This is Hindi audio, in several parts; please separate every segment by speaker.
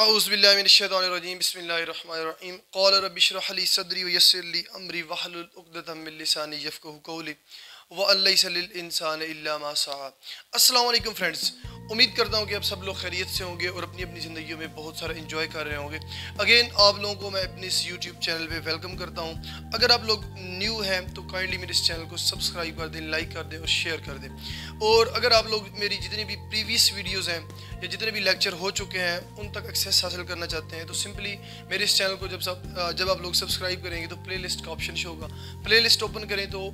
Speaker 1: औज़ुबिल्लाहिमिनश्शैतानिर्रजीम बिस्मिल्लाहिर्रहमानिर्रहीम क़ाल रब्बि इश्रह ली सदरी व यस्सिर ली अमरी वहलुल उक़दतम मिन लिसानी यफ़क़हू क़ौली व लैसा लिल इंसानि इल्ला मा सआ। अस्सलाम वालेकुम फ्रेंड्स, उम्मीद करता हूँ कि आप सब लोग खैरियत से होंगे और अपनी अपनी ज़िंदगियों में बहुत सारा एंजॉय कर रहे होंगे। अगेन आप लोगों को मैं अपने इस यूट्यूब चैनल पे वेलकम करता हूँ। अगर आप लोग न्यू हैं तो काइंडली मेरे इस चैनल को सब्सक्राइब कर दें, लाइक कर दें और शेयर कर दें। और अगर आप लोग मेरी जितनी भी प्रीवियस वीडियोज़ हैं या जितने भी लेक्चर हो चुके हैं उन तक एक्सेस हासिल करना चाहते हैं तो सिंपली मेरे इस चैनल को जब आप लोग सब्सक्राइब करेंगे तो प्लेलिस्ट का ऑप्शन शो होगा। प्लेलिस्ट ओपन करें तो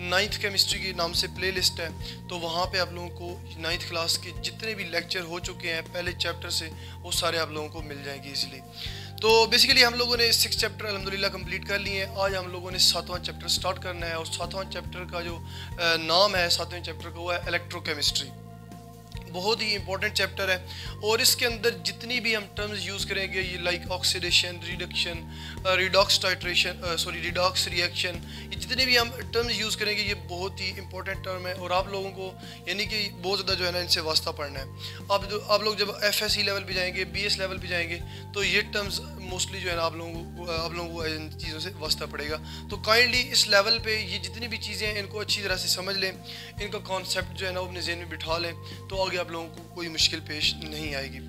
Speaker 1: 9th केमिस्ट्री के नाम से प्लेलिस्ट है, तो वहाँ पे आप लोगों को 9th क्लास के जितने भी लेक्चर हो चुके हैं पहले चैप्टर से वो सारे आप लोगों को मिल जाएंगे इजीली। तो बेसिकली हम लोगों ने 6 चैप्टर अल्हम्दुलिल्लाह कंप्लीट कर लिए हैं। आज हम लोगों ने 7वां चैप्टर स्टार्ट करना है और 7वां चैप्टर का जो नाम है 7वें चैप्टर का वो है इलेक्ट्रोकेमिस्ट्री। बहुत ही इंपॉर्टेंट चैप्टर है और इसके अंदर जितनी भी हम टर्म्स यूज़ करेंगे ये like oxidation, reduction, redox titration, redox reaction, ये जितने भी हम टर्म्स यूज़ करेंगे ये बहुत ही इंपॉर्टेंट टर्म है और आप लोगों को यानी कि बहुत ज़्यादा जो है ना इनसे वास्ता पढ़ना है। आप लोग जब FSC लेवल पे जाएंगे, BS लेवल पे जाएंगे तो ये टर्म्स मोस्टली जो है ना आप लोगों को इन चीज़ों से वास्ता पड़ेगा। तो काइंडली इस लेवल पे ये जितनी भी चीज़ें हैं इनको अच्छी तरह से समझ लें, इनका कॉन्सेप्ट जो है ना अपने जहन में बिठा लें तो आगे आप लोगों को कोई मुश्किल पेश नहीं आएगी।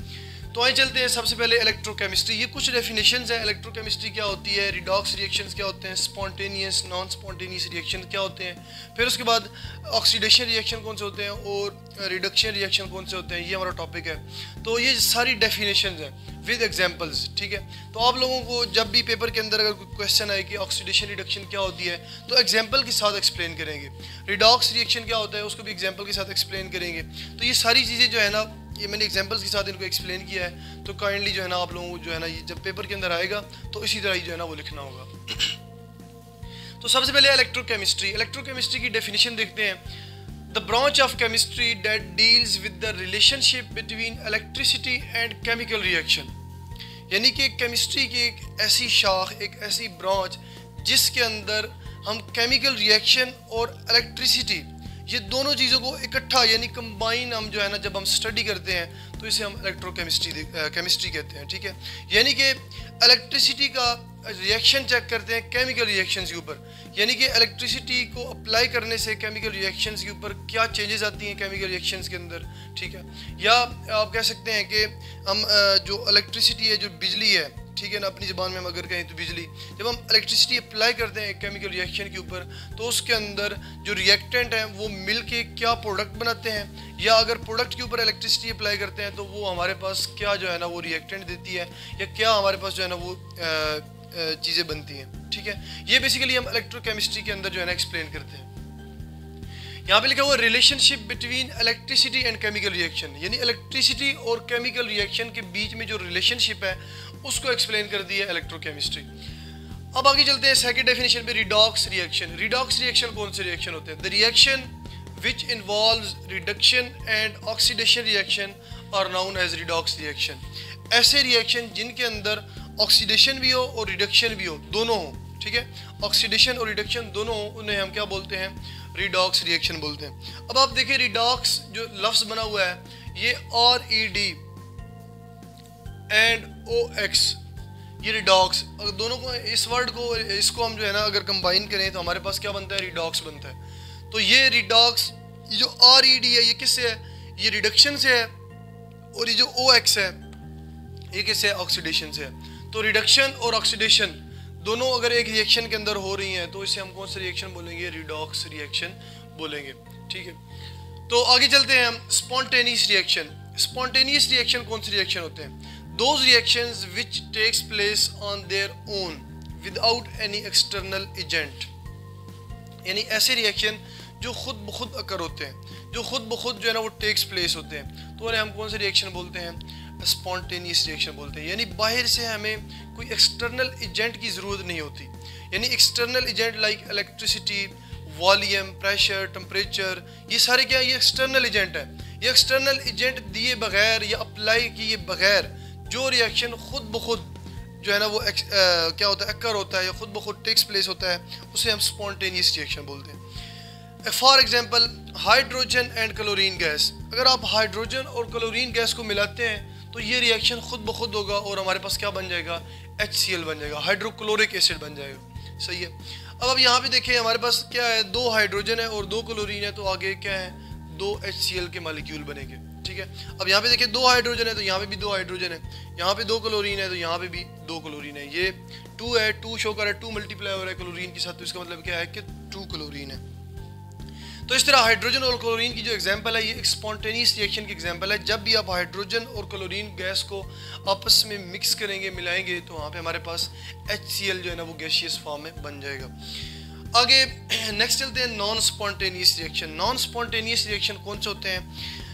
Speaker 1: तो आइए चलते हैं सबसे पहले इलेक्ट्रोकेमिस्ट्री। ये कुछ डेफिनेशंस है इलेक्ट्रोकेमिस्ट्री क्या होती है, रिडॉक्स रिएक्शंस क्या होते हैं, स्पॉन्टेनियस नॉन स्पॉन्टेनियस रिएक्शन क्या होते हैं, फिर उसके बाद ऑक्सीडेशन रिएक्शन कौन से होते हैं और रिडक्शन रिएक्शन कौन से होते हैं, ये हमारा टॉपिक है। तो ये सारी डेफिनेशंस हैं विद एग्जांपल्स, ठीक है। तो आप लोगों को जब भी पेपर के अंदर अगर कोई क्वेश्चन आए कि ऑक्सीडेशन रिडक्शन क्या होती है तो एग्जाम्पल के साथ एक्सप्लेन करेंगे, रिडॉक्स रिएक्शन क्या होता है उसको भी एग्जाम्पल के साथ एक्सप्लेन करेंगे। तो ये सारी चीज़ें जो है ना ये मैंने एग्जांपल्स के साथ इनको एक्सप्लेन किया है। तो काइंडली जो है ना आप लोगों को जो है ना ये जब पेपर के अंदर आएगा तो इसी तरह ही जो है ना वो लिखना होगा। तो सबसे पहले इलेक्ट्रोकेमिस्ट्री की डेफिनेशन देखते हैं। The branch of chemistry that deals with the relationship between electricity and chemical reaction, यानी कि केमिस्ट्री की एक ऐसी शाख, एक ऐसी ब्रांच जिसके अंदर हम केमिकल रिएक्शन और इलेक्ट्रिसिटी ये दोनों चीज़ों को इकट्ठा यानी कंबाइन हम जो है ना जब हम स्टडी करते हैं तो इसे हम केमिस्ट्री कहते हैं, ठीक है। यानी कि इलेक्ट्रिसिटी का रिएक्शन चेक करते हैं केमिकल रिएक्शंस के ऊपर, यानी कि इलेक्ट्रिसिटी को अप्लाई करने से केमिकल रिएक्शंस के ऊपर क्या चेंजेस आती हैं केमिकल रिएक्शंस के अंदर, ठीक है। या आप कह सकते हैं कि हम जो इलेक्ट्रिसिटी है, जो बिजली है, ठीक है ना, अपनी ज़बान में हम अगर कहें तो बिजली, जब हम इलेक्ट्रिसिटी अप्लाई करते हैं केमिकल रिएक्शन के ऊपर तो उसके अंदर जो रिएक्टेंट हैं वो मिल के क्या प्रोडक्ट बनाते हैं, या अगर प्रोडक्ट के ऊपर इलेक्ट्रिसिटी अप्लाई करते हैं तो वो हमारे पास क्या जो है ना वो रिएक्टेंट देती है या क्या हमारे पास जो है ना वो चीज़ें बनती हैं, ठीक है। ये बेसिकली हम इलेक्ट्रोकेमिस्ट्री के अंदर जो है ना एक्सप्लेन करते हैं। यहाँ पे लिखा हुआ relationship between electricity and chemical reaction, यानी इलेक्ट्रिसिटी और केमिकल रिएक्शन के बीच में जो रिलेशनशिप है उसको एक्सप्लेन कर दिया इलेक्ट्रोकेमिस्ट्री। अब आगे चलते हैं सेकंड डेफिनेशन पे, रिडॉक्स रिएक्शन। रिडॉक्स रिएक्शन कौन से रिएक्शन होते हैं? The reaction which involves reduction and oxidation reaction are known as redox reaction. ऐसे रिएक्शन जिनके अंदर ऑक्सीडेशन भी हो और रिडक्शन भी हो, दोनों हो, ठीक है, ऑक्सीडेशन और रिडक्शन दोनों हो, उन्हें हम क्या बोलते हैं? रिडॉक्स रिएक्शन बोलते हैं। अब आप देखिए रिडॉक्स जो लफ्ज़ बना हुआ है ये RED एंड OX, ये रिडॉक्स, अगर दोनों को इस वर्ड को इसको हम जो है ना अगर कंबाइन करें तो हमारे पास क्या बनता है? रिडॉक्स बनता है। तो ये रिडॉक्स, ये जो RED है ये किससे है? ये रिडक्शन से है, और ये जो OX है ये किससे है? ऑक्सीडेशन से है। तो रिडक्शन और ऑक्सीडेशन दोनों अगर एक रिएक्शन के अंदर हो रही हैं तो इसे हम कौन सा रिएक्शन बोलेंगे? रिडॉक्स रिएक्शन बोलेंगे, ठीक है। तो आगे चलते हैं हम स्पॉन्टेनियस रिएक्शन। स्पॉन्टेनियस रिएक्शन कौन से रिएक्शन होते हैं? Those reactions which takes place on their own without any external agent, यानी ऐसे रिएक्शन जो खुद ब खुद अकर होते हैं, जो खुद ब खुद जो है ना वो टेक्स प्लेस होते हैं, तो उन्हें हम कौन से रिएक्शन बोलते हैं? स्पॉन्टेनियस रिएक्शन बोलते हैं। यानी बाहर से हमें कोई एक्सटर्नल एजेंट की ज़रूरत नहीं होती, यानी external agent like electricity, volume, pressure, temperature, ये सारे क्या, ये एक्सटर्नल एजेंट है। ये एक्सटर्नल एजेंट दिए बगैर या अप्लाई किए बगैर जो रिएक्शन खुद ब खुद जो है ना वो क्या होता है? अकर होता है या खुद ब खुद टेक्स प्लेस होता है, उसे हम स्पॉन्टेनियस रिएक्शन बोलते हैं। For example hydrogen and chlorine gas, अगर आप हाइड्रोजन और क्लोरीन गैस को मिलाते हैं तो ये रिएक्शन खुद ब खुद होगा और हमारे पास क्या बन जाएगा, HCl बन जाएगा, हाइड्रोक्लोरिक एसिड बन जाएगा। सही है। अब यहाँ पे देखिए हमारे पास क्या है, 2 हाइड्रोजन है और 2 क्लोरीन है, तो आगे क्या है, 2 HCl के मॉलिक्यूल बनेंगे। ठीक है। अब यहाँ पे देखिए 2 हाइड्रोजन है तो यहाँ पे भी 2 हाइड्रोजन है, यहाँ पे 2 क्लोरीन है तो यहाँ पे भी 2 क्लोरीन है। ये 2 है, 2 शो कर रहा है, 2 मल्टीप्लाई हो रहा है क्लोरीन के साथ, तो इसका मतलब क्या है कि 2 क्लोरीन है। तो इस तरह हाइड्रोजन और क्लोरीन की जो एग्जांपल है, ये एक स्पॉन्टेनियस रिएक्शन की एग्जांपल है। जब भी आप हाइड्रोजन और क्लोरीन गैस को आपस में मिक्स करेंगे, मिलाएंगे, तो वहाँ पे हमारे पास HCl जो है ना वो गैसियस फॉर्म में बन जाएगा। आगे नेक्स्ट चलते हैं non spontaneous reaction. Non spontaneous reaction कौन से होते हैं?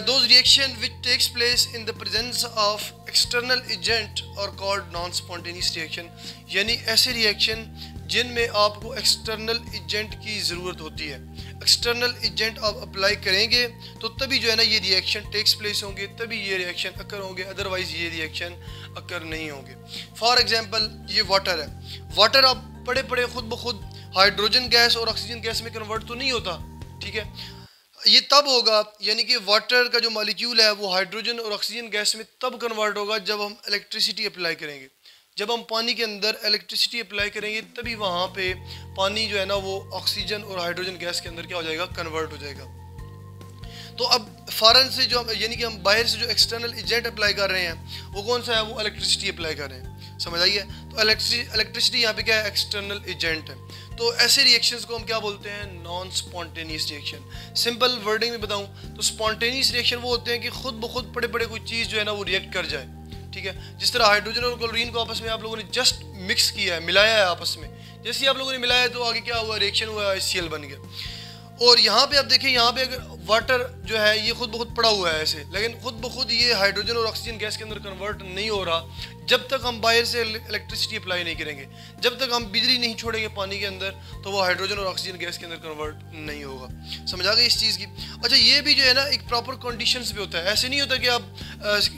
Speaker 1: Those reaction which takes place in the presence of external agent are called non-spontaneous reaction। यानी ऐसे रिएक्शन जिनमें आपको एक्सटर्नल एजेंट की ज़रूरत होती है। एक्सटर्नल एजेंट आप अप्लाई करेंगे तो तभी जो है ना ये रिएक्शन टेक्स प्लेस होंगे, तभी ये रिएक्शन अकर होंगे, अदरवाइज ये रिएक्शन अकर नहीं होंगे। फॉर एग्जांपल ये वाटर है, वाटर आप पड़े पड़े खुद ब खुद हाइड्रोजन गैस और ऑक्सीजन गैस में कन्वर्ट तो नहीं होता। ठीक है, ये तब होगा, यानी कि वाटर का जो मॉलिक्यूल है वो हाइड्रोजन और ऑक्सीजन गैस में तब कन्वर्ट होगा जब हम इलेक्ट्रिसिटी अप्लाई करेंगे। जब हम पानी के अंदर इलेक्ट्रिसिटी अप्लाई करेंगे तभी वहाँ पे पानी जो है ना वो ऑक्सीजन और हाइड्रोजन गैस के अंदर क्या हो जाएगा, कन्वर्ट हो जाएगा। तो अब फॉरेन से जो यानी कि हम बाहर से जो एक्सटर्नल एजेंट अप्लाई कर रहे हैं वो कौन सा है, वो इलेक्ट्रिसिटी अप्लाई कर रहे हैं। समझ आइए, तो इलेक्ट्रिसिटी यहाँ पे क्या है, एक्सटर्नल एजेंट है। तो ऐसे रिएक्शंस को हम क्या बोलते हैं, non spontaneous reaction. Simple wording में बताऊं तो स्पॉन्टेनियस रिएक्शन वो होते हैं कि खुद ब खुद पड़े पड़े कोई चीज़ जो है ना वो रिएक्ट कर जाए। ठीक है, जिस तरह हाइड्रोजन और क्लोरीन को आपस में आप लोगों ने जस्ट मिक्स किया है, मिलाया है आपस में, जैसे ही आप लोगों ने मिलाया है तो आगे क्या हुआ, रिएक्शन हुआ, HCl बन गया। और यहाँ पे आप देखिए, यहाँ पे अगर वाटर जो है ये खुद ब खुद पड़ा हुआ है ऐसे, लेकिन खुद ब खुद ये हाइड्रोजन और ऑक्सीजन गैस के अंदर कन्वर्ट नहीं हो रहा जब तक हम बाहर से इलेक्ट्रिसिटी अप्लाई नहीं करेंगे। जब तक हम बिजली नहीं छोड़ेंगे पानी के अंदर तो वो हाइड्रोजन और ऑक्सीजन गैस के अंदर कन्वर्ट नहीं होगा। समझ आ गई इस चीज़ की। अच्छा, ये भी जो है ना एक प्रॉपर कंडीशंस पे होता है। ऐसे नहीं होता कि आप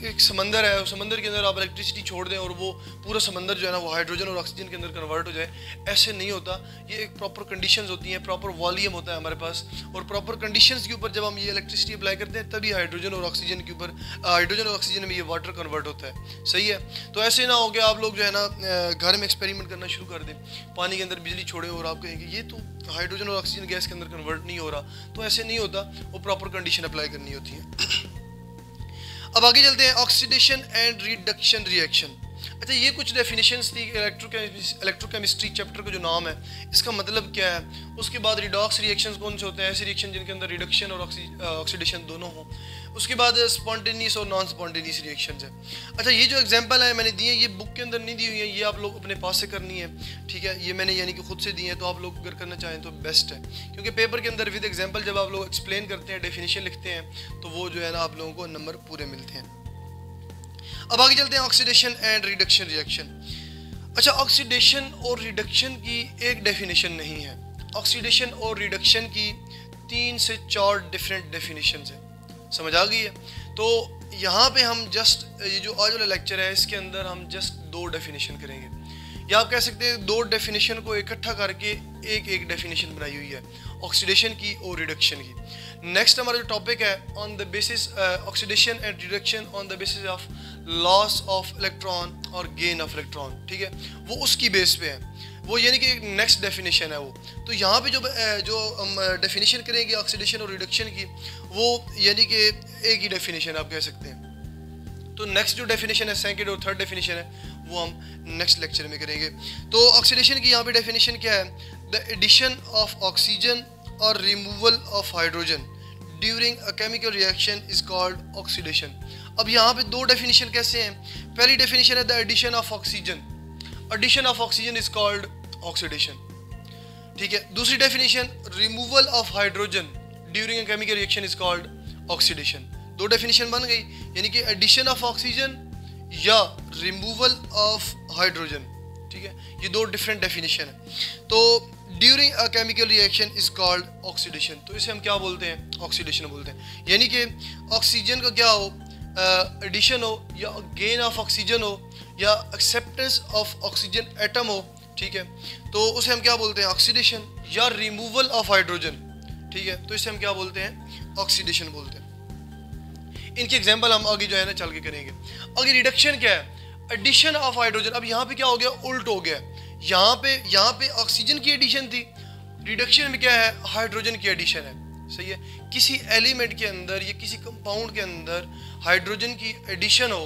Speaker 1: एक समंदर है, समंदर के अंदर आप इलेक्ट्रिसिटी छोड़ दें और वो पूरा समंदर जो है ना वो हाइड्रोजन और ऑक्सीजन के अंदर कन्वर्ट हो जाए, ऐसे नहीं होता। ये एक प्रॉपर कंडीशंस होती हैं, प्रॉपर वॉल्यूम होता है हमारे पास, और प्रॉपर कंडीशंस के ऊपर जब हम ये इलेक्ट्रिसिटी अप्लाई करते हैं तभी हाइड्रोजन और ऑक्सीजन के ऊपर, हाइड्रोजन और ऑक्सीजन में ये वाटर कन्वर्ट होता है। सही है। तो ऐसे ना हो गया आप लोग जो है ना घर में एक्सपेरिमेंट करना शुरू कर दें, पानी के अंदर बिजली छोड़े और आप कहेंगे ये तो हाइड्रोजन और ऑक्सीजन गैस के अंदर कन्वर्ट नहीं हो रहा, तो ऐसे नहीं होता, वो प्रॉपर कंडीशन अप्लाई करनी होती है। अब आगे चलते हैं, ऑक्सीडेशन एंड रिडक्शन रिएक्शन। अच्छा, ये कुछ डेफिनेशंस थी इलेक्ट्रोकेमिस्ट्री चैप्टर का जो नाम है, इसका मतलब क्या है। उसके बाद रिडॉक्स रिएक्शंस कौन से होते हैं, ऐसे रिएक्शन जिनके अंदर रिडक्शन और ऑक्सीडेशन दोनों हो। उसके बाद स्पॉन्टेनियस और नॉन स्पॉन्टेनियस रिएक्शंस है। अच्छा, ये जो एग्जांपल है मैंने दिए, ये बुक के अंदर नहीं दी हुई है, ये आप लोग अपने पास से करनी है। ठीक है, ये मैंने यानी कि खुद से दी है, तो आप लोग अगर करना चाहें तो बेस्ट है, क्योंकि पेपर के अंदर विद एग्जांपल जब आप लोग एक्सप्लेन करते हैं, डेफिनेशन लिखते हैं, तो वो जो है ना आप लोगों को नंबर पूरे मिलते हैं। अब आगे चलते हैं, ऑक्सीडेशन एंड रिडक्शन रिएक्शन। अच्छा, ऑक्सीडेशन और रिडक्शन की एक डेफिनेशन नहीं है। ऑक्सीडेशन और रिडक्शन की 3 से 4 डिफरेंट डेफिनेशंस हैं। समझ आ गई है। तो यहाँ पे हम जस्ट ये जो आज वाला लेक्चर है इसके अंदर हम जस्ट 2 डेफिनेशन करेंगे, या आप कह सकते हैं 2 डेफिनेशन को इकट्ठा करके एक डेफिनेशन बनाई हुई है, ऑक्सीडेशन की और रिडक्शन की। नेक्स्ट हमारा जो टॉपिक है, on the basis oxidation and reduction on the basis of loss of electron और गेन ऑफ इलेक्ट्रॉन। ठीक है, वो उसकी बेस पे है, वो यानी कि एक नेक्स्ट डेफिनेशन है वो। तो यहाँ पे जो हम डेफिनेशन करेंगे ऑक्सीडेशन और रिडक्शन की, वो यानी कि एक ही डेफिनेशन आप कह सकते हैं। तो नेक्स्ट जो डेफिनेशन है, सेकंड और थर्ड डेफिनेशन है, वो हम नेक्स्ट लेक्चर में करेंगे। तो ऑक्सीडेशन की यहाँ पे डेफिनेशन क्या है, द एडिशन ऑफ ऑक्सीजन और removal of hydrogen during a chemical reaction is called oxidation. अब यहाँ पे 2 डेफिनेशन कैसे हैं। पहली डेफिनेशन है the addition of oxygen, addition of oxygen is called oxidation. ठीक है, दूसरी definition removal of hydrogen during a chemical reaction is called oxidation. 2 definition बन गई, यानी कि एडिशन ऑफ ऑक्सीजन या रिमूवल ऑफ हाइड्रोजन। ठीक है, ये 2 डिफरेंट डेफिनेशन है। तो during a chemical reaction is called oxidation, तो इसे हम क्या बोलते हैं, ऑक्सीडेशन बोलते हैं। यानी कि ऑक्सीजन का क्या हो, एडिशन हो, या गेन ऑफ ऑक्सीजन हो, या एक्सेप्टेंस ऑफ ऑक्सीजन एटम हो। ठीक है, तो उसे हम क्या बोलते हैं, ऑक्सीडेशन, या रिमूवल ऑफ हाइड्रोजन। ठीक है, तो इसे हम क्या बोलते हैं, ऑक्सीडेशन बोलते हैं। इनकी एग्जांपल हम आगे जो है ना चल के करेंगे। आगे रिडक्शन क्या है? Addition of hydrogen. अब यहाँ पे क्या हो गया? उल्ट हो गया। यहाँ पे ऑक्सीजन की एडिशन थी, रिडक्शन में क्या है? हाइड्रोजन की एडिशन है। सही है। किसी एलिमेंट के अंदर या किसी कंपाउंड के अंदर हाइड्रोजन की एडिशन हो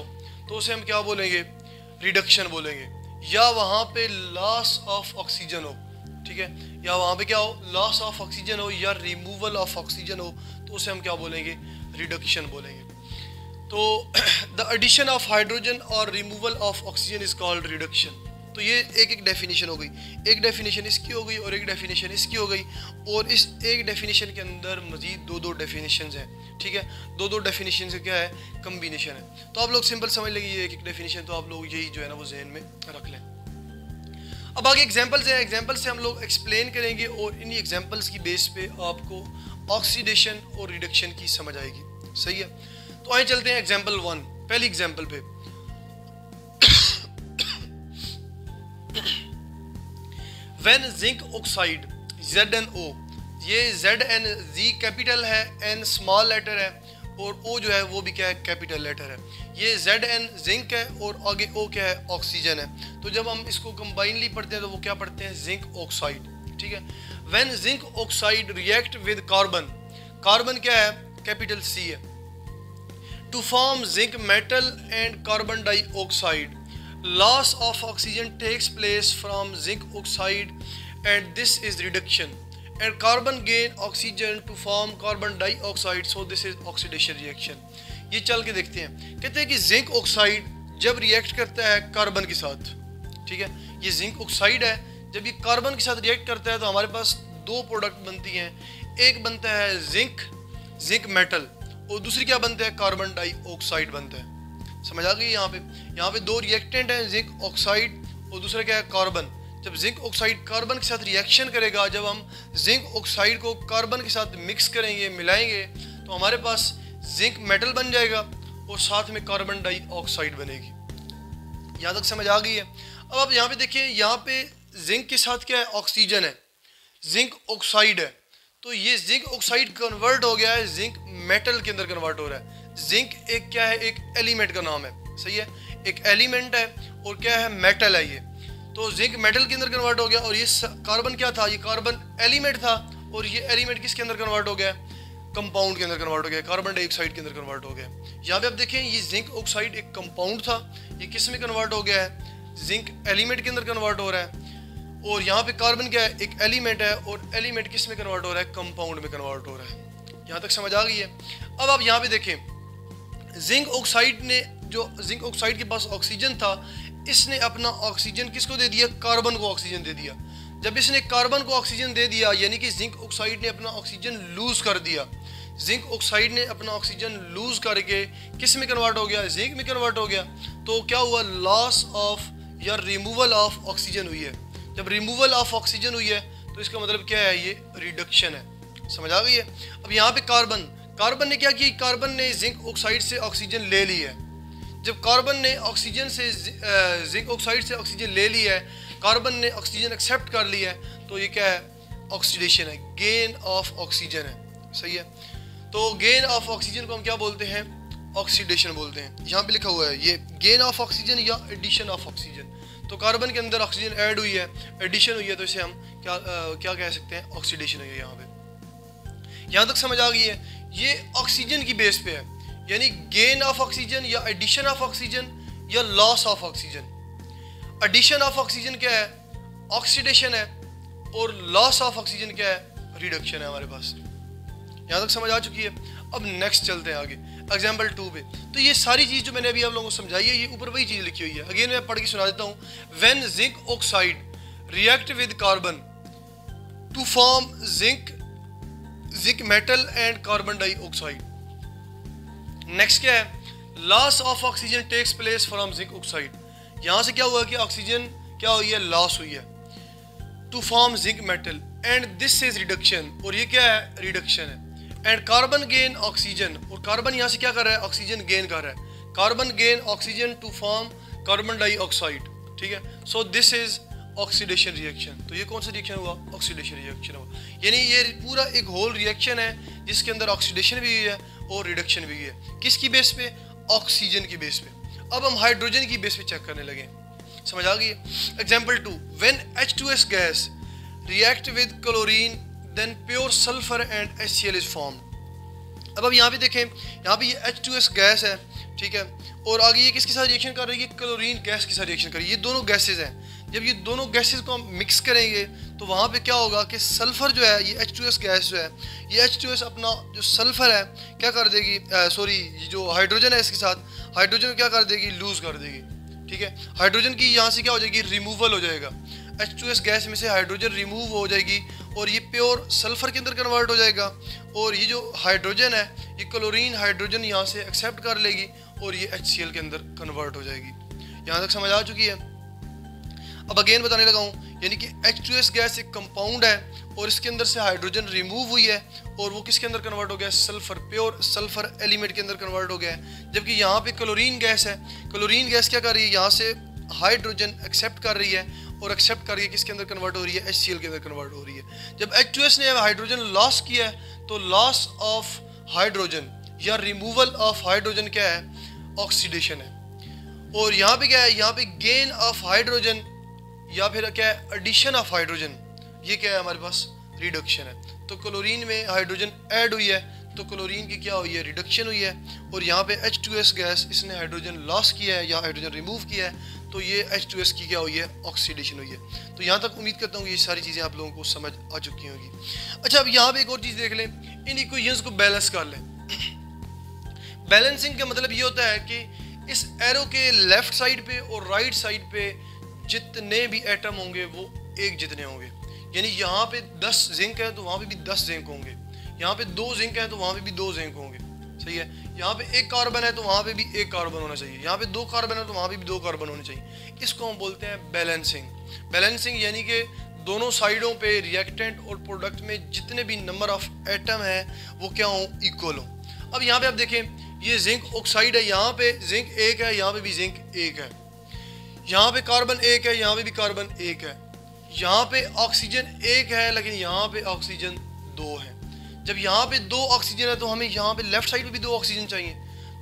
Speaker 1: तो उसे हम क्या बोलेंगे? रिडक्शन बोलेंगे। या वहाँ पे लॉस ऑफ ऑक्सीजन हो, ठीक है, या वहाँ पे क्या हो? लॉस ऑफ ऑक्सीजन हो या रिमूवल ऑफ ऑक्सीजन हो तो उसे हम क्या बोलेंगे? रिडक्शन बोलेंगे। तो द एडिशन ऑफ हाइड्रोजन और removal of oxygen is called reduction. तो ये एक डेफिनेशन हो गई, एक डेफिनेशन इसकी हो गई और एक डेफिनेशन इसकी हो गई, और इस एक डेफिनेशन के अंदर मजीद दो डेफिनेशन हैं, ठीक है। दो डेफिनेशन से क्या है? कम्बिनेशन है। तो आप लोग सिंपल समझ लेंगे ये एक डेफिनेशन, तो आप लोग यही जो है ना वो जहन में रख लें। अब आगे एग्जांपल्स हैं, एग्जांपल से हम लोग एक्सप्लेन करेंगे और इन्हीं एग्जांपल्स की बेस पे आपको ऑक्सीडेशन और रिडक्शन की समझ आएगी। सही है। तो आइए चलते हैं एग्जांपल 1, पहली एग्जांपल पे। When zinc oxide ZnO, ये ZnZ कैपिटल है, N स्मॉल लेटर है और O जो है वो भी क्या है? कैपिटल लेटर है। ये Zn जिंक है और आगे O क्या है? ऑक्सीजन है। तो जब हम इसको कंबाइनली पढ़ते हैं तो वो क्या पढ़ते हैं? जिंक ऑक्साइड, ठीक है। When zinc oxide react with carbon, carbon क्या है? कैपिटल C है, to form zinc metal and carbon dioxide, loss of oxygen takes place from zinc oxide and this is reduction, and carbon gain oxygen to form carbon dioxide, so this is oxidation reaction। ये चल के देखते हैं। कहते हैं कि जिंक ऑक्साइड जब रिएक्ट करता है कार्बन के साथ, ठीक है, ये जिंक ऑक्साइड है, जब ये कार्बन के साथ रिएक्ट करता है तो हमारे पास दो प्रोडक्ट बनती हैं। एक बनता है जिंक मेटल और दूसरी क्या बनता है? कार्बन डाइऑक्साइड बनता है। समझ आ गई? यहाँ पे दो रिएक्टेंट हैं, जिंक ऑक्साइड और दूसरा क्या है? कार्बन। जब जिंक ऑक्साइड कार्बन के साथ रिएक्शन करेगा, जब हम जिंक ऑक्साइड को कार्बन के साथ मिक्स करेंगे, मिलाएंगे, तो हमारे पास जिंक मेटल बन जाएगा और साथ में कार्बन डाइऑक्साइड बनेगी। यहाँ तक समझ आ गई है? अब आप यहाँ पे देखिए, यहाँ पे जिंक के साथ क्या है? ऑक्सीजन है, जिंक ऑक्साइड है, तो ये जिंक ऑक्साइड कन्वर्ट हो गया है, जिंक मेटल के अंदर कन्वर्ट हो रहा है। जिंक एक क्या है? एक एलिमेंट का नाम है। सही है। एक एलिमेंट है और क्या है? मेटल है ये। तो जिंक मेटल के अंदर कन्वर्ट हो गया और ये कार्बन क्या था? ये कार्बन एलिमेंट था और ये एलिमेंट किसके अंदर कन्वर्ट हो गया? कंपाउंड के अंदर कन्वर्ट हो गया, कार्बन डाइऑक्साइड के अंदर कन्वर्ट हो गया। यहाँ पे आप देखें, ये जिंक ऑक्साइड एक कंपाउंड था, ये किस में कन्वर्ट हो गया है? जिंक एलिमेंट के अंदर कन्वर्ट हो रहा है। और यहाँ पे कार्बन क्या है? एक एलिमेंट है और एलिमेंट किस में कन्वर्ट हो रहा है? कंपाउंड में कन्वर्ट हो रहा है। यहाँ तक समझ आ गई है? अब आप यहाँ पे देखें, जिंक ऑक्साइड ने, जो जिंक ऑक्साइड के पास ऑक्सीजन था, इसने अपना ऑक्सीजन किसको दे दिया? कार्बन को ऑक्सीजन दे दिया। जब इसने कार्बन को ऑक्सीजन दे दिया, यानी कि जिंक ऑक्साइड ने अपना ऑक्सीजन लूज कर दिया। जिंक ऑक्साइड ने अपना ऑक्सीजन लूज करके किस में कन्वर्ट हो गया? जिंक में कन्वर्ट हो गया। तो क्या हुआ? लॉस ऑफ या रिमूवल ऑफ ऑक्सीजन हुई है। जब रिमूवल ऑफ ऑक्सीजन हुई है तो इसका मतलब क्या है? ये रिडक्शन है। समझ आ गई है? अब यहाँ पे कार्बन ने क्या किया? कार्बन ने जिंक ऑक्साइड से ऑक्सीजन ले ली है। जब कार्बन ने ऑक्सीजन से जिंक ऑक्साइड से ऑक्सीजन ले ली है, कार्बन ने ऑक्सीजन एक्सेप्ट कर लिया है, तो ये क्या है? ऑक्सीडेशन है, गेन ऑफ ऑक्सीजन है। सही है। तो गेन ऑफ ऑक्सीजन को हम क्या बोलते हैं? ऑक्सीडेशन बोलते हैं। यहाँ पे लिखा हुआ है ये गेन ऑफ ऑक्सीजन या एडिशन ऑफ ऑक्सीजन। तो कार्बन के अंदर ऑक्सीजन ऐड हुई है, एडिशन हुई है, तो इसे हम क्या कह सकते हैं? ऑक्सीडेशन है। यहाँ पे यहाँ तक समझ आ गई है? ये ऑक्सीजन की बेस पे है, यानी गेन ऑफ ऑक्सीजन या एडिशन ऑफ ऑक्सीजन या loss of oxygen. Addition of oxygen क्या है? ऑक्सीडेशन है, और लॉस ऑफ ऑक्सीजन क्या है? रिडक्शन है हमारे पास। यहाँ तक समझ आ चुकी है? अब नेक्स्ट चलते हैं आगे एग्जाम्पल 2 पे। तो ये सारी चीज़ जो मैंने अभी आप लोगों को समझाई है, ये ऊपर वही चीज़ लिखी हुई है। अगेन मैं पढ़ के सुना देता हूँ। When zinc oxide react with carbon to form zinc metal and carbon dioxide. Next क्या है? Loss of oxygen takes place from zinc oxide. यहाँ से क्या हुआ कि ऑक्सीजन क्या हुई है? लॉस हुई है, to form zinc metal, and this is reduction, और ये क्या है? रिडक्शन है। एंड कार्बन गेन ऑक्सीजन, और कार्बन यहाँ से क्या कर रहा है? ऑक्सीजन गेन कर रहा है। Carbon gain oxygen to form carbon dioxide, ठीक है। So this is oxidation reaction. तो ये कौन सा रिएक्शन हुआ? ऑक्सीडेशन रिएक्शन हुआ। यानी ये पूरा एक होल रिएक्शन है जिसके अंदर ऑक्सीडेशन भी हुई है और रिडक्शन भी हुई है। किसकी बेस पे? ऑक्सीजन की बेस पे। अब हम हाइड्रोजन की बेस पे चेक करने लगे। समझ आ गई? Example 2, when H2S gas react with chlorine then pure sulphur and HCl is formed. अब यहाँ पे देखें, यहाँ पे ये H2S गैस है, ठीक है, और आगे ये किसके साथ रिएक्शन कर रही है? क्लोरीन गैस के साथ रिएक्शन कर रही है। ये दोनों गैसेज हैं। जब ये दोनों गैसेज को हम मिक्स करेंगे तो वहाँ पे क्या होगा कि सल्फर जो है, ये H2S गैस जो है, ये H2S अपना जो सल्फर है क्या कर देगी, सॉरी ये जो हाइड्रोजन है इसके साथ, हाइड्रोजन क्या कर देगी? लूज कर देगी। ठीक है, हाइड्रोजन की यहाँ से क्या हो जाएगी? रिमूवल हो जाएगा। H2S गैस में से हाइड्रोजन रिमूव हो जाएगी और ये प्योर सल्फर के अंदर कन्वर्ट हो जाएगा, और ये जो हाइड्रोजन है ये क्लोरीन हाइड्रोजन यहाँ से एक्सेप्ट कर लेगी और ये HCl के अंदर कन्वर्ट हो जाएगी। यहाँ तक समझ आ चुकी है? अब अगेन बताने लगा हूँ, यानी कि H2S गैस एक कंपाउंड है और इसके अंदर से हाइड्रोजन रिमूव हुई है और वो किसके अंदर कन्वर्ट हो गया? सल्फर, प्योर सल्फर एलिमेंट के अंदर कन्वर्ट हो गया है। जबकि यहाँ पे क्लोरीन गैस है। क्लोरीन गैस क्या कर रही है? यहाँ से हाइड्रोजन एक्सेप्ट कर रही है और एक्सेप्ट करके किसके अंदर कन्वर्ट हो रही है? HCl के अंदर कन्वर्ट हो रही है। जब H2S ने हाइड्रोजन लॉस किया है तो लॉस ऑफ हाइड्रोजन या रिमूवल ऑफ हाइड्रोजन क्या है? ऑक्सीडेशन है। और यहाँ पे क्या है? यहाँ पे गेन ऑफ हाइड्रोजन या फिर क्या है? Addition of hydrogen. ये क्या है हमारे पास? रिडक्शन है। तो क्लोरीन में हाइड्रोजन ऐड हुई है तो क्लोरीन की क्या हुई है? रिडक्शन हुई है। और यहाँ पे H2S गैस इसने हाइड्रोजन लॉस किया है या हाइड्रोजन रिमूव किया है तो ये H2S की क्या हुई है? ऑक्सीडेशन हुई है। तो यहाँ तक उम्मीद करता हूँ ये सारी चीज़ें आप लोगों को समझ आ चुकी होंगी। अच्छा, अब यहाँ पे एक और चीज़ देख लें, इन इक्वेशंस को बैलेंस कर लें। बैलेंसिंग का मतलब ये होता है कि इस एरो के लेफ्ट साइड पे और राइट साइड पे जितने भी एटम होंगे वो एक जितने होंगे। यानी यहाँ पे 10 जिंक है तो वहाँ पे भी 10 जिंक होंगे, यहाँ पे 2 जिंक है तो वहाँ पे भी 2 जिंक होंगे। सही है, यहाँ पे 1 कार्बन है तो वहाँ पे भी 1 कार्बन होना चाहिए, यहाँ पे 2 कार्बन है तो वहाँ पे भी 2 कार्बन होने चाहिए। इसको हम बोलते हैं बैलेंसिंग। बैलेंसिंग यानी कि दोनों साइडों पे रिएक्टेंट और प्रोडक्ट में जितने भी नंबर ऑफ एटम है वो क्या हो? इक्वल हो। अब यहाँ पे आप देखें, ये जिंक ऑक्साइड है, यहाँ पे जिंक 1 है, यहाँ पे भी जिंक 1 है, यहाँ पे कार्बन 1 है, यहाँ पे भी कार्बन 1 है, यहाँ पे ऑक्सीजन 1 है लेकिन यहाँ पे ऑक्सीजन 2 है। जब यहाँ पे 2 ऑक्सीजन है तो हमें यहाँ पे लेफ्ट साइड पे भी 2 ऑक्सीजन चाहिए,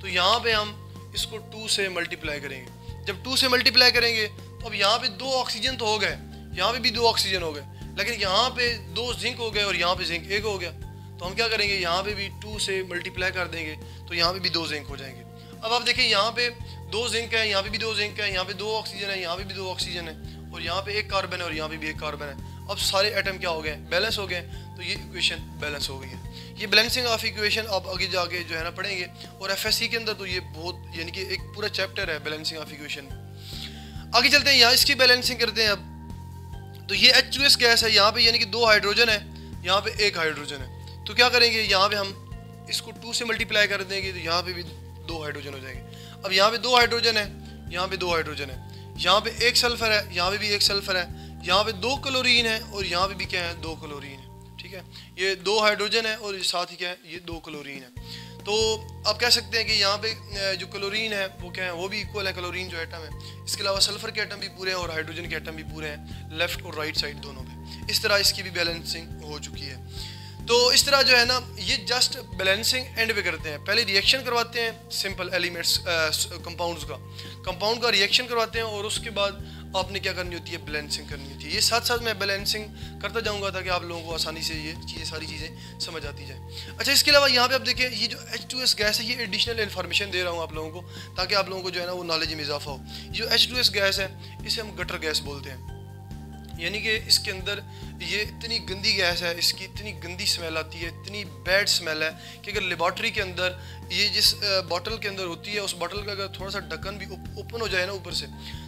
Speaker 1: तो यहाँ पे हम इसको 2 से मल्टीप्लाई करेंगे। जब 2 से मल्टीप्लाई करेंगे तो अब यहाँ पे 2 ऑक्सीजन तो हो गए, यहाँ पे भी 2 ऑक्सीजन हो गए, लेकिन यहाँ पे 2 जिंक हो गए और यहाँ पे जिंक 1 हो गया। तो हम क्या करेंगे? यहाँ पे भी 2 से मल्टीप्लाई कर देंगे तो यहाँ पे भी 2 जिंक हो जाएंगे। अब आप देखें, यहाँ पे 2 जिंक है, यहाँ पे भी 2 जिंक है, यहाँ पे 2 ऑक्सीजन है, यहाँ पे भी 2 ऑक्सीजन है, और यहाँ पे 1 कार्बन है और यहाँ पे भी 1 कार्बन है। अब सारे एटम क्या हो गए? बैलेंस हो गए। तो ये इक्वेशन बैलेंस हो गई है। ये बैलेंसिंग ऑफ इक्वेशन आप आगे जाके जो है ना पढ़ेंगे, और FSC के अंदर तो ये बहुत यानी कि एक पूरा चैप्टर है बैलेंसिंग ऑफ इक्वेशन। आगे चलते हैं, यहाँ इसकी बैलेंसिंग करते हैं। अब तो ये H2S गैस है, यहाँ पे यानी कि 2 हाइड्रोजन है, यहाँ पे 1 हाइड्रोजन है। तो क्या करेंगे? यहाँ पे हम इसको 2 से मल्टीप्लाई कर देंगे तो यहाँ पे भी 2 हाइड्रोजन हो जाएंगे। अब यहाँ पे 2 हाइड्रोजन है, यहाँ पे 2 हाइड्रोजन है, यहाँ पे 1 सल्फर है, यहाँ पे भी 1 सल्फर है, यहाँ पे 2 क्लोरीन है और यहाँ पे भी क्या है? 2 क्लोरीन है। ठीक है, ये 2 हाइड्रोजन है और साथ ही क्या है? ये 2 क्लोरीन है। तो आप कह सकते हैं कि यहाँ पे जो क्लोरीन है वो क्या है? वो भी इक्वल है, क्लोरीन जो एटम है। इसके अलावा सल्फर के एटम भी पूरे हैं और हाइड्रोजन के एटम भी पूरे हैं, लेफ्ट और राइट साइड दोनों पे। इस तरह इसकी भी बैलेंसिंग हो चुकी है। तो इस तरह जो है ना, ये जस्ट बैलेंसिंग एंड पे करते हैं। पहले रिएक्शन करवाते हैं सिंपल एलिमेंट्स कंपाउंड्स का, कंपाउंड का रिएक्शन करवाते हैं और उसके बाद आपने क्या करनी होती है? बैलेंसिंग करनी होती है। ये साथ साथ मैं बैलेंसिंग करता जाऊंगा ताकि आप लोगों को आसानी से ये चीज़ें सारी चीज़ें समझ आती जाए। अच्छा, इसके अलावा यहाँ पे आप देखिए, ये जो H2S गैस है, ये एडिशनल इन्फॉर्मेशन दे रहा हूँ आप लोगों को ताकि आप लोगों को जो है ना वो नॉलेज में इजाफा हो। जो H2S गैस है इसे हम गटर गैस बोलते हैं, यानी कि इसके अंदर ये इतनी गंदी गैस है, इसकी इतनी गंदी स्मेल आती है, इतनी बैड स्मेल है कि अगर लेबॉर्ट्री के अंदर ये जिस बॉटल के अंदर होती है उस बॉटल का अगर थोड़ा सा ढक्कन भी ओपन हो जाए ना ऊपर से,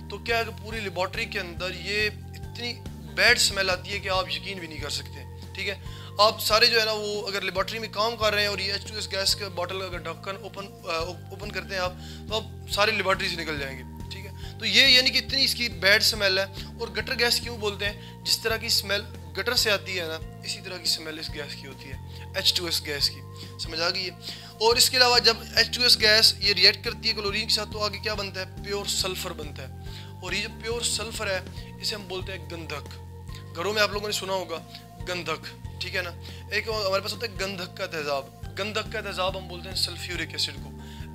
Speaker 1: तो क्या है कि पूरी लेबॉर्ट्री के अंदर ये इतनी बैड स्मेल आती है कि आप यकीन भी नहीं कर सकते। ठीक है, आप सारे जो है ना वो अगर लेबॉर्ट्री में काम कर रहे हैं और ये H2S गैस के बॉटल का अगर ढक्कन ओपन करते हैं आप, तो आप सारे लेबॉर्ट्री से निकल जाएंगे। ठीक है, तो ये यानी कि इतनी इसकी बैड स्मेल है। और गटर गैस क्यों बोलते हैं? जिस तरह की स्मेल गटर से आती है ना, इसी तरह की स्मेल इस गैस की होती है, H2S गैस की। समझ आ गई है? और इसके अलावा जब H2S गैस ये रिएक्ट करती है क्लोरीन के साथ तो आगे क्या बनता है? प्योर सल्फर बनता है। और ये जो प्योर सल्फर है इसे हम बोलते हैं गंधक। घरों में आप लोगों ने सुना होगा गंधक, ठीक है ना। एक हमारे पास होता है गंधक का तेजाब। गंधक का तेजाब हम बोलते हैं सल्फ्यूरिक एसिड को,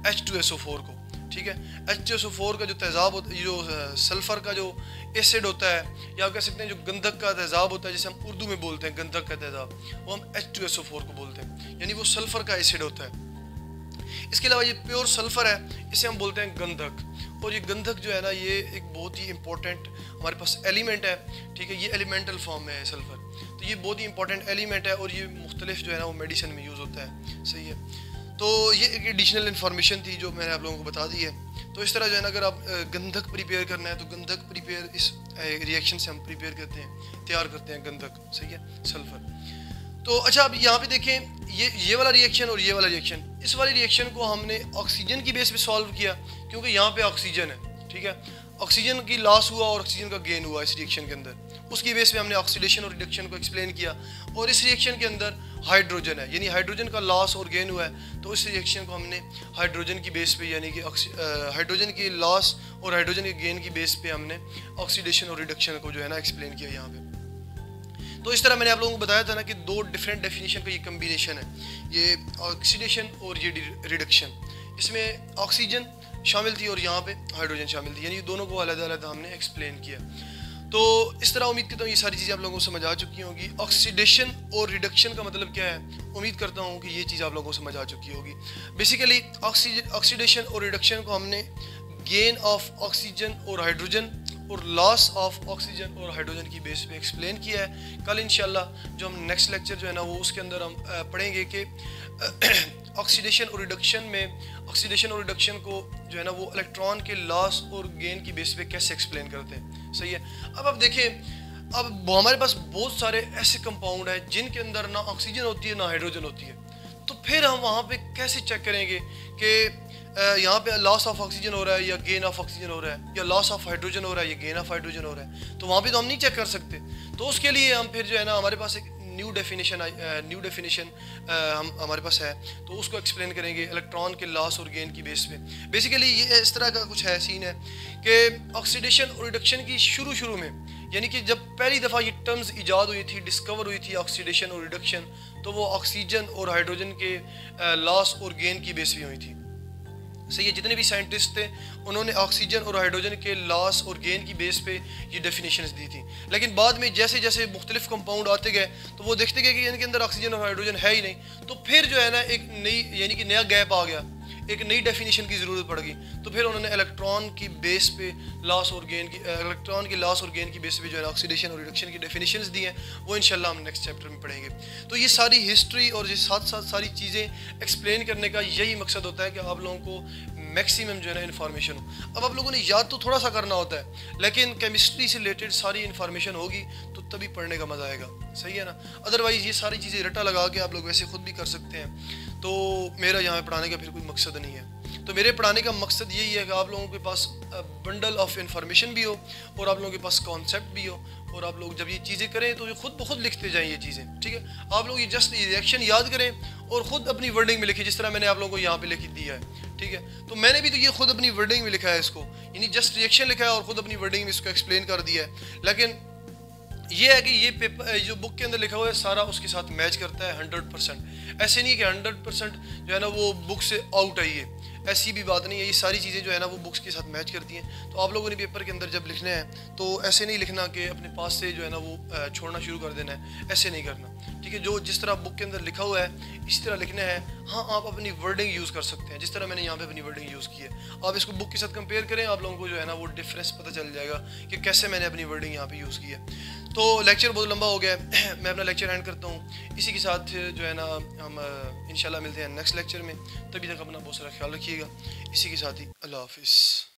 Speaker 1: H2SO4 को, ठीक है। H2SO4 का जो तेजाब होता है, जो सल्फर का जो एसिड होता है, या आप कह सकते हैं जो गंधक का तेजाब होता है, जिसे हम उर्दू में बोलते हैं गंधक का तेजाब, वो हम H2SO4 को बोलते हैं, यानी वो सल्फर का एसिड होता है। इसके अलावा ये प्योर सल्फर है, इसे हम बोलते हैं गंधक। और ये गंधक जो है ना, ये एक बहुत ही इंपॉर्टेंट हमारे पास एलिमेंट है, ठीक है। ये एलिमेंटल फॉर्म में है सल्फर, तो ये बहुत ही इंपॉर्टेंट एलिमेंट है और ये मुख्तलिफ जो है ना वो मेडिसिन में यूज़ होता है, सही है। तो ये एक एडिशनल इन्फॉर्मेशन थी जो मैंने आप लोगों को बता दी है। तो इस तरह जो है ना, अगर आप गंधक प्रिपेयर करना है तो गंधक प्रिपेयर इस रिएक्शन से हम प्रिपेयर करते हैं, तैयार करते हैं गंधक, सही है, सल्फर। तो अच्छा, अब यहाँ पे देखें, ये वाला रिएक्शन और ये वाला रिएक्शन, इस वाली रिएक्शन को हमने ऑक्सीजन की बेस पे सॉल्व किया, क्योंकि यहाँ पे ऑक्सीजन है, ठीक है। ऑक्सीजन की लॉस हुआ और ऑक्सीजन का गेन हुआ इस रिएक्शन के अंदर, उसकी बेस पे हमने ऑक्सीडेशन और रिडक्शन को एक्सप्लेन किया। और इस रिएक्शन के अंदर हाइड्रोजन है, यानी हाइड्रोजन का लॉस और गेन हुआ है, तो इस रिएक्शन को हमने हाइड्रोजन की बेस पे, यानी कि हाइड्रोजन की लॉस और हाइड्रोजन के गेन की बेस पे हमने ऑक्सीडेशन और रिडक्शन को जो है ना एक्सप्लेन किया यहाँ पे। तो इस तरह मैंने आप लोगों को बताया था ना कि दो डिफरेंट डेफिनेशन का ये कम्बिनेशन है, ये ऑक्सीडेशन और ये रिडक्शन। इसमें ऑक्सीजन शामिल थी और यहाँ पे हाइड्रोजन शामिल थी, यानी दोनों को अलग-अलग हमने एक्सप्लेन किया। तो इस तरह उम्मीद करता हूँ ये सारी चीज़ें आप लोगों को समझ आ चुकी होंगी। ऑक्सीडेशन और रिडक्शन का मतलब क्या है, उम्मीद करता हूँ कि ये चीज़ आप लोगों को समझ आ चुकी होगी। बेसिकली ऑक्सीडेशन और रिडक्शन को हमने गेन ऑफ ऑक्सीजन और हाइड्रोजन और लॉस ऑफ ऑक्सीजन और हाइड्रोजन की बेस पे एक्सप्लेन किया है। कल इंशाल्लाह जो हम नेक्स्ट लेक्चर जो है ना वो उसके अंदर हम पढ़ेंगे कि ऑक्सीडेशन और रिडक्शन में ऑक्सीडेशन और रिडक्शन को जो है ना वो इलेक्ट्रॉन के लॉस और गेन की बेस पे कैसे एक्सप्लेन करते हैं, सही है। अब देखें, अब हमारे पास बहुत सारे ऐसे कंपाउंड हैं जिनके अंदर ना ऑक्सीजन होती है ना हाइड्रोजन होती है, तो फिर हम वहाँ पे कैसे चेक करेंगे कि यहाँ पे लॉस ऑफ ऑक्सीजन हो रहा है या गेन ऑफ ऑक्सीजन हो रहा है, या लॉस ऑफ हाइड्रोजन हो रहा है या गेन ऑफ हाइड्रोजन हो रहा है, तो वहाँ पे तो हम नहीं चेक कर सकते। तो उसके लिए हम फिर जो है ना, हमारे पास एक न्यू डेफिनेशन हमारे पास है, तो उसको एक्सप्लेन करेंगे इलेक्ट्रॉन के लॉस और गेन की बेस पे। बेसिकली ये इस तरह का कुछ है सीन है कि ऑक्सीडेशन और रिडक्शन की शुरू में, यानी कि जब पहली दफ़ा ये टर्म्स इजाद हुई थी, डिस्कवर हुई थी ऑक्सीडेशन और रिडक्शन, तो वो ऑक्सीजन और हाइड्रोजन के लॉस और गेन की बेस पे हुई थी, सही है। जितने भी साइंटिस्ट थे उन्होंने ऑक्सीजन और हाइड्रोजन के लॉस और गेन की बेस पे ये डेफिनेशंस दी थी। लेकिन बाद में जैसे जैसे मुख्तलिफ कंपाउंड आते गए तो वो देखते गए कि इनके अंदर ऑक्सीजन और हाइड्रोजन है ही नहीं, तो फिर जो है ना एक नई, यानी कि नया गैप आ गया, एक नई डेफिनेशन की ज़रूरत पड़ गई। तो फिर उन्होंने इलेक्ट्रॉन की बेस पे लॉस और गेन की, इलेक्ट्रॉन की लॉस और गेन की बेस पे जो है ऑक्सीडेशन और रिडक्शन की डेफिनेशंस दी हैं, वो इंशाल्लाह हम नेक्स्ट चैप्टर में पढ़ेंगे। तो ये सारी हिस्ट्री और ये साथ साथ सारी चीज़ें एक्सप्लेन करने का यही मकसद होता है कि आप लोगों को मैक्सिमम जो है ना इन्फॉर्मेशन हो। अब आप लोगों ने याद तो थोड़ा सा करना होता है, लेकिन केमिस्ट्री से रिलेटेड सारी इन्फॉर्मेशन होगी तो तभी पढ़ने का मज़ा आएगा, सही है ना। अदरवाइज़ ये सारी चीज़ें रटा लगा के आप लोग वैसे खुद भी कर सकते हैं, तो मेरा यहाँ पढ़ाने का फिर कोई मकसद नहीं है। तो मेरे पढ़ाने का मकसद यही है कि आप लोगों के पास बंडल ऑफ इंफॉर्मेशन भी हो और आप लोगों के पास कॉन्सेप्ट भी हो, और आप लोग जब ये चीज़ें करें तो ये खुद ब खुद लिखते जाएं ये चीज़ें, ठीक है। आप लोग ये जस्ट रिएक्शन याद करें और ख़ुद अपनी वर्डिंग में लिखें, जिस तरह मैंने आप लोगों को यहाँ पे लिख दिया है, ठीक है। तो मैंने भी तो ये खुद अपनी वर्डिंग में लिखा है इसको, यानी जस्ट रिएक्शन लिखा है और ख़ुद अपनी वर्डिंग में इसको एक्सप्लेन कर दिया है। लेकिन ये है कि ये पेपर जो बुक के अंदर लिखा हुआ है सारा उसके साथ मैच करता है 100%। ऐसे नहीं कि 100% जो है ना वो बुक से आउट आई है, ऐसी भी बात नहीं है। ये सारी चीज़ें जो है ना वो बुक्स के साथ मैच करती हैं। तो आप लोगों ने पेपर के अंदर जब लिखना है तो ऐसे नहीं लिखना कि अपने पास से जो है ना वो छोड़ना शुरू कर देना है, ऐसे नहीं करना, ठीक है। जो जिस तरह बुक के अंदर लिखा हुआ है इसी तरह लिखना है। हाँ, आप अपनी वर्डिंग यूज़ कर सकते हैं, जिस तरह मैंने यहाँ पे अपनी वर्डिंग यूज़ की है। आप इसको बुक के साथ कंपेयर करें, आप लोगों को जो है ना वो डिफरेंस पता चल जाएगा कि कैसे मैंने अपनी वर्डिंग यहाँ पे यूज़ की है। तो लेक्चर बहुत लंबा हो गया है, मैं अपना लेक्चर एंड करता हूँ। इसी के साथ जो है ना हम इंशाल्लाह मिलते हैं नेक्स्ट लेक्चर में। तभी तक अपना बहुत सारा ख्याल रखिएगा। इसी के साथ ही अल्लाह हाफिज़।